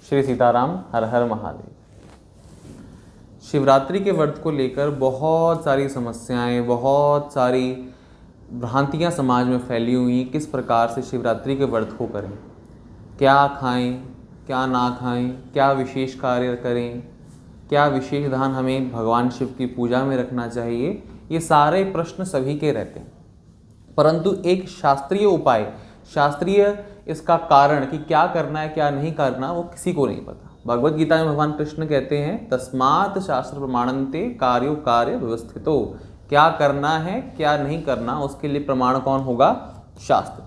श्री सीताराम, हर हर महादेव। शिवरात्रि के व्रत को लेकर बहुत सारी समस्याएं, बहुत सारी भ्रांतियां समाज में फैली हुई। किस प्रकार से शिवरात्रि के व्रत को करें, क्या खाएं, क्या ना खाएं, क्या विशेष कार्य करें, क्या विशेष ध्यान हमें भगवान शिव की पूजा में रखना चाहिए, ये सारे प्रश्न सभी के रहते हैं। परंतु एक शास्त्रीय उपाय, शास्त्रीय इसका कारण कि क्या करना है क्या नहीं करना, वो किसी को नहीं पता। भगवत गीता में भगवान कृष्ण कहते हैं, तस्मात् शास्त्र प्रमाणन्ते कार्यो कार्य व्यवस्थितो। क्या करना है क्या नहीं करना, उसके लिए प्रमाण कौन होगा? शास्त्र।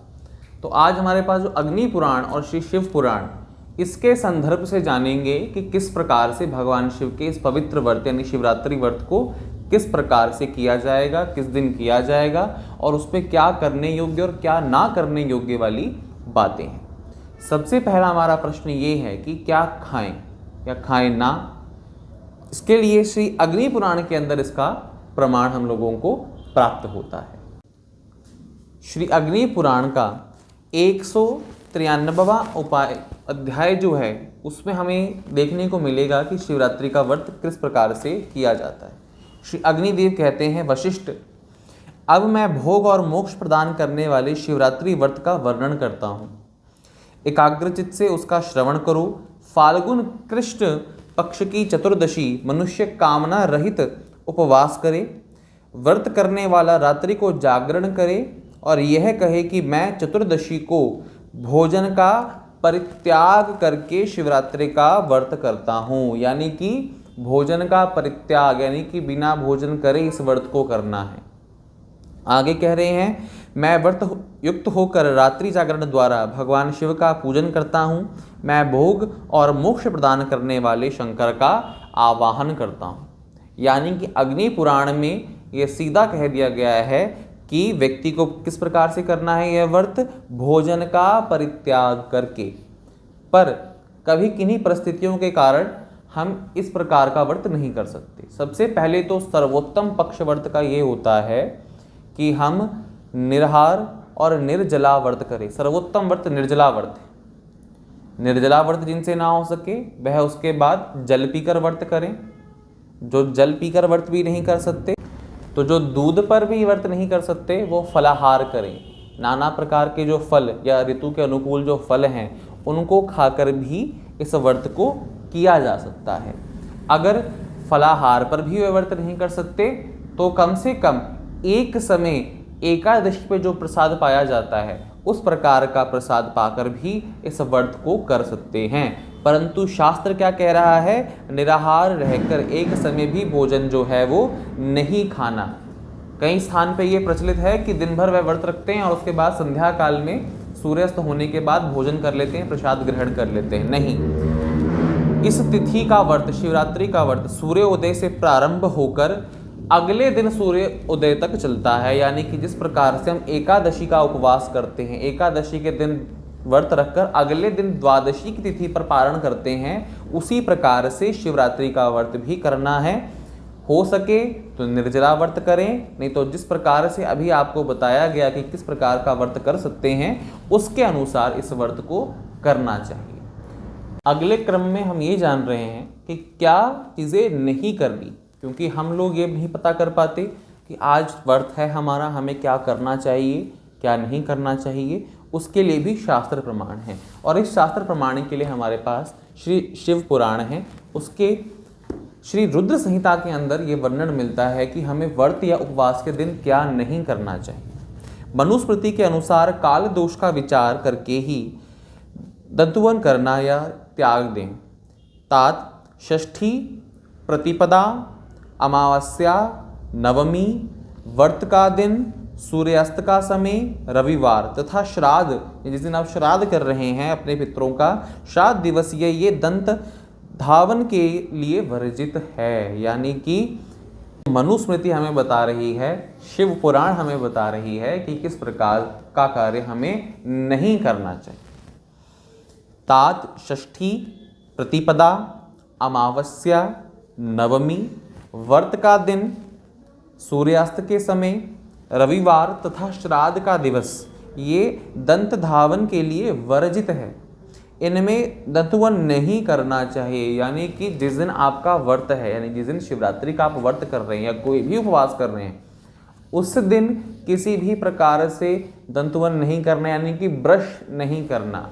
तो आज हमारे पास जो अग्नि पुराण और श्री शिव पुराण, इसके संदर्भ से जानेंगे कि किस प्रकार से भगवान शिव के इस पवित्र व्रत यानी शिवरात्रि व्रत को किस प्रकार से किया जाएगा, किस दिन किया जाएगा और उसमें क्या करने योग्य और क्या ना करने योग्य वाली बातें हैं। सबसे पहला हमारा प्रश्न ये है कि क्या खाएं या खाएं ना। इसके लिए श्री अग्नि पुराण के अंदर इसका प्रमाण हम लोगों को प्राप्त होता है। श्री अग्नि पुराण का 193वां उपाय अध्याय जो है, उसमें हमें देखने को मिलेगा कि शिवरात्रि का व्रत किस प्रकार से किया जाता है। श्री अग्निदेव कहते हैं, वशिष्ठ, अब मैं भोग और मोक्ष प्रदान करने वाले शिवरात्रि व्रत का वर्णन करता हूँ। एकाग्रचित्त से उसका श्रवण करो। फाल्गुन कृष्ण पक्ष की चतुर्दशी मनुष्य कामना रहित उपवास करे। व्रत करने वाला रात्रि को जागरण करे और यह कहे कि मैं चतुर्दशी को भोजन का परित्याग करके शिवरात्रि का व्रत करता हूँ। यानी कि भोजन का परित्याग, यानी कि बिना भोजन करे इस व्रत को करना है। आगे कह रहे हैं, मैं व्रत युक्त होकर रात्रि जागरण द्वारा भगवान शिव का पूजन करता हूँ। मैं भोग और मोक्ष प्रदान करने वाले शंकर का आवाहन करता हूँ। यानी कि अग्नि पुराण में यह सीधा कह दिया गया है कि व्यक्ति को किस प्रकार से करना है यह व्रत, भोजन का परित्याग करके। पर कभी किन्हीं परिस्थितियों के कारण हम इस प्रकार का व्रत नहीं कर सकते। सबसे पहले तो सर्वोत्तम पक्ष व्रत का ये होता है कि हम निराहार और निर्जला व्रत करें। सर्वोत्तम व्रत निर्जला व्रत है। निर्जला व्रत जिनसे ना हो सके वह उसके बाद जल पीकर व्रत करें। जो जल पीकर व्रत भी नहीं कर सकते, तो जो दूध पर भी व्रत नहीं कर सकते, वो फलाहार करें। नाना प्रकार के जो फल या ऋतु के अनुकूल जो फल हैं, उनको खाकर भी इस व्रत को किया जा सकता है। अगर फलाहार पर भी वे व्रत नहीं कर सकते, तो कम से कम एक समय एकादशी पे जो प्रसाद पाया जाता है, उस प्रकार का प्रसाद पाकर भी इस व्रत को कर सकते हैं। परंतु शास्त्र क्या कह रहा है? निराहार रहकर एक समय भी भोजन जो है वो नहीं खाना। कई स्थान पे ये प्रचलित है कि दिन भर वह व्रत रखते हैं और उसके बाद संध्या काल में सूर्यास्त होने के बाद भोजन कर लेते हैं, प्रसाद ग्रहण कर लेते हैं। नहीं, इस तिथि का व्रत, शिवरात्रि का व्रत सूर्योदय से प्रारंभ होकर अगले दिन सूर्य उदय तक चलता है। यानी कि जिस प्रकार से हम एकादशी का उपवास करते हैं, एकादशी के दिन व्रत रखकर अगले दिन द्वादशी की तिथि पर पारण करते हैं, उसी प्रकार से शिवरात्रि का व्रत भी करना है। हो सके तो निर्जला व्रत करें, नहीं तो जिस प्रकार से अभी आपको बताया गया कि किस प्रकार का व्रत कर सकते हैं, उसके अनुसार इस व्रत को करना चाहिए। अगले क्रम में हम ये जान रहे हैं कि क्या चीज़ें नहीं करनी, क्योंकि हम लोग ये नहीं पता कर पाते कि आज व्रत है हमारा, हमें क्या करना चाहिए क्या नहीं करना चाहिए। उसके लिए भी शास्त्र प्रमाण है और इस शास्त्र प्रमाण के लिए हमारे पास श्री शिव पुराण है। उसके श्री रुद्र संहिता के अंदर ये वर्णन मिलता है कि हमें व्रत या उपवास के दिन क्या नहीं करना चाहिए। मनुस्मृति के अनुसार काल दोष का विचार करके ही दंतुवन करना या त्याग दें। तात षष्ठी, प्रतिपदा, अमावस्या, नवमी, व्रत का दिन, सूर्यास्त का समय, रविवार तथा श्राद्ध, जिस दिन आप श्राद्ध कर रहे हैं अपने पितरों का, श्राद्ध दिवस ये दंत धावन के लिए वर्जित है। यानी कि मनुस्मृति हमें बता रही है, शिव पुराण हमें बता रही है कि किस प्रकार का कार्य हमें नहीं करना चाहिए। तात षष्ठी, प्रतिपदा, अमावस्या, नवमी, व्रत का दिन, सूर्यास्त के समय, रविवार तथा श्राद्ध का दिवस, ये दंत धावन के लिए वर्जित है। इनमें दंतुवन नहीं करना चाहिए। यानी कि जिस दिन आपका व्रत है, यानी जिस दिन शिवरात्रि का आप व्रत कर रहे हैं या कोई भी उपवास कर रहे हैं, उस दिन किसी भी प्रकार से दंतुवन नहीं करना, यानी कि ब्रश नहीं करना।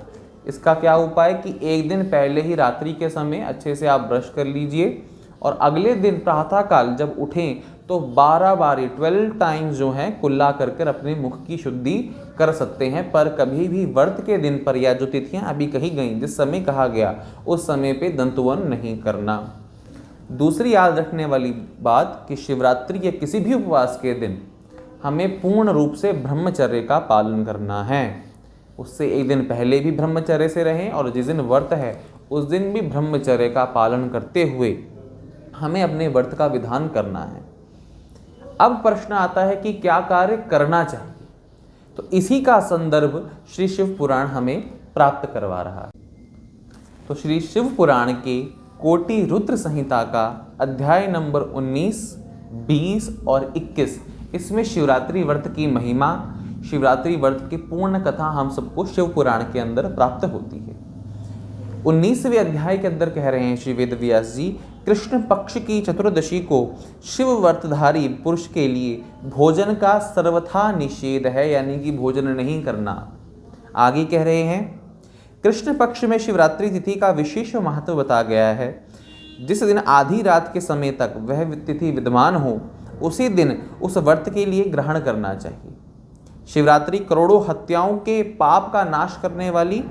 इसका क्या उपाय कि एक दिन पहले ही रात्रि के समय अच्छे से आप ब्रश कर लीजिए और अगले दिन प्रातःकाल जब उठें तो 12 बारी 12 टाइम्स जो हैं कुल्ला कर कर अपने मुख की शुद्धि कर सकते हैं। पर कभी भी व्रत के दिन पर या जो तिथियां अभी कही गई, जिस समय कहा गया, उस समय पे दंतुवन नहीं करना। दूसरी याद रखने वाली बात कि शिवरात्रि या किसी भी उपवास के दिन हमें पूर्ण रूप से ब्रह्मचर्य का पालन करना है। उससे एक दिन पहले भी ब्रह्मचर्य से रहें और जिस दिन व्रत है उस दिन भी ब्रह्मचर्य का पालन करते हुए हमें अपने व्रत का विधान करना है। अब प्रश्न आता है कि क्या कार्य करना चाहिए, तो इसी का संदर्भ श्री शिव पुराण हमें प्राप्त करवा रहा है। तो श्री शिव पुराण के कोटि रुद्र संहिता का अध्याय नंबर 19, 20 और 21, इसमें शिवरात्रि व्रत की महिमा, शिवरात्रि व्रत की पूर्ण कथा हम सबको शिव पुराण के अंदर प्राप्त होती है। 19वें अध्याय के अंदर कह रहे हैं श्री वेद व्यास जी, कृष्ण पक्ष की चतुर्दशी को शिव व्रतधारी पुरुष के लिए भोजन का सर्वथा निषेध है, यानी कि भोजन नहीं करना। आगे कह रहे हैं, कृष्ण पक्ष में शिवरात्रि तिथि का विशेष महत्व बताया गया है। जिस दिन आधी रात के समय तक वह तिथि विद्यमान हो, उसी दिन उस व्रत के लिए ग्रहण करना चाहिए। शिवरात्रि करोड़ों हत्याओं के पाप का नाश करने वाली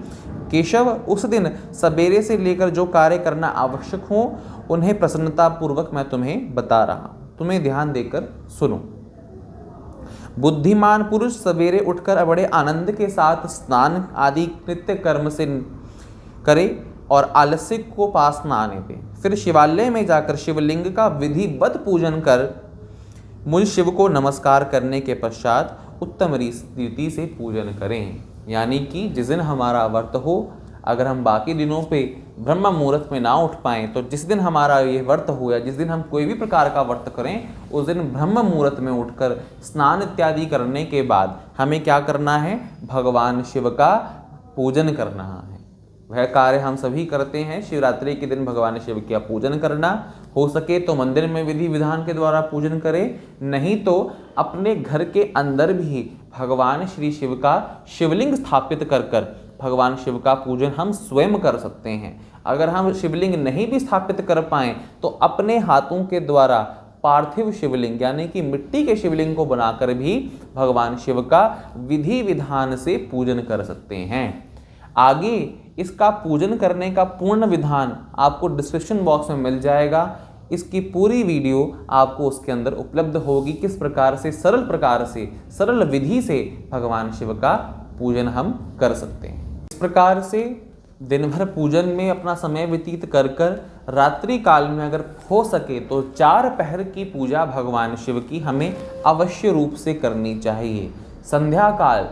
केशव, उस दिन सवेरे से लेकर जो कार्य करना आवश्यक हो उन्हें प्रसन्नता पूर्वक मैं तुम्हें बता रहा, तुम्हें ध्यान देकर सुनो। बुद्धिमान पुरुष सवेरे उठकर बड़े आनंद के साथ स्नान आदि नित्य कर्म से करे और आलस्य को पास न आने दे। फिर शिवालय में जाकर शिवलिंग का विधिवत पूजन कर मूल शिव को नमस्कार करने के पश्चात उत्तम रीति से पूजन करें। यानी कि जिस दिन हमारा व्रत हो, अगर हम बाकी दिनों पे ब्रह्म मुहूर्त में ना उठ पाएँ, तो जिस दिन हमारा ये व्रत हो या जिस दिन हम कोई भी प्रकार का व्रत करें, उस दिन ब्रह्म मुहूर्त में उठकर स्नान इत्यादि करने के बाद हमें क्या करना है, भगवान शिव का पूजन करना है। वह कार्य हम सभी करते हैं। शिवरात्रि के दिन भगवान शिव का पूजन करना, हो सके तो मंदिर में विधि विधान के द्वारा पूजन करें, नहीं तो अपने घर के अंदर भी भगवान श्री शिव का शिवलिंग स्थापित कर कर भगवान शिव का पूजन हम स्वयं कर सकते हैं। अगर हम शिवलिंग नहीं भी स्थापित कर पाएँ तो अपने हाथों के द्वारा पार्थिव शिवलिंग यानी कि मिट्टी के शिवलिंग को बनाकर भी भगवान शिव का विधि विधान से पूजन कर सकते हैं। आगे इसका पूजन करने का पूर्ण विधान आपको डिस्क्रिप्शन बॉक्स में मिल जाएगा। इसकी पूरी वीडियो आपको उसके अंदर उपलब्ध होगी, किस प्रकार से सरल विधि से भगवान शिव का पूजन हम कर सकते हैं। इस प्रकार से दिन भर पूजन में अपना समय व्यतीत कर कर रात्रि काल में अगर हो सके तो 4 पहर की पूजा भगवान शिव की हमें अवश्य रूप से करनी चाहिए। संध्या काल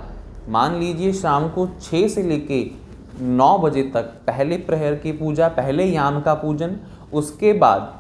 मान लीजिए शाम को 6 से लेके 9 बजे तक पहले प्रहर की पूजा, पहले याम का पूजन, उसके बाद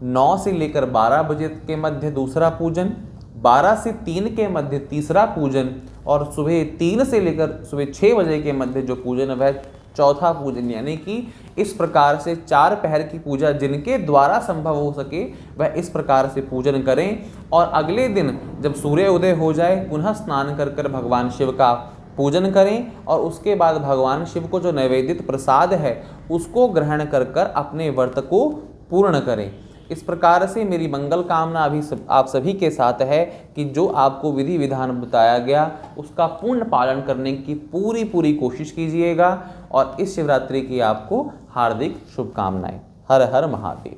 9 से लेकर 12 बजे के मध्य दूसरा पूजन, 12 से 3 के मध्य तीसरा पूजन और सुबह 3 से लेकर सुबह 6 बजे के मध्य जो पूजन है वह चौथा पूजन। यानी कि इस प्रकार से 4 पहर की पूजा जिनके द्वारा संभव हो सके वह इस प्रकार से पूजन करें और अगले दिन जब सूर्य उदय हो जाए पुनः स्नान कर कर भगवान शिव का पूजन करें और उसके बाद भगवान शिव को जो नैवेदित प्रसाद है उसको ग्रहण कर कर अपने व्रत को पूर्ण करें। इस प्रकार से मेरी मंगल कामना आप सभी के साथ है कि जो आपको विधि विधान बताया गया उसका पूर्ण पालन करने की पूरी कोशिश कीजिएगा और इस शिवरात्रि की आपको हार्दिक शुभकामनाएं। हर हर महादेव।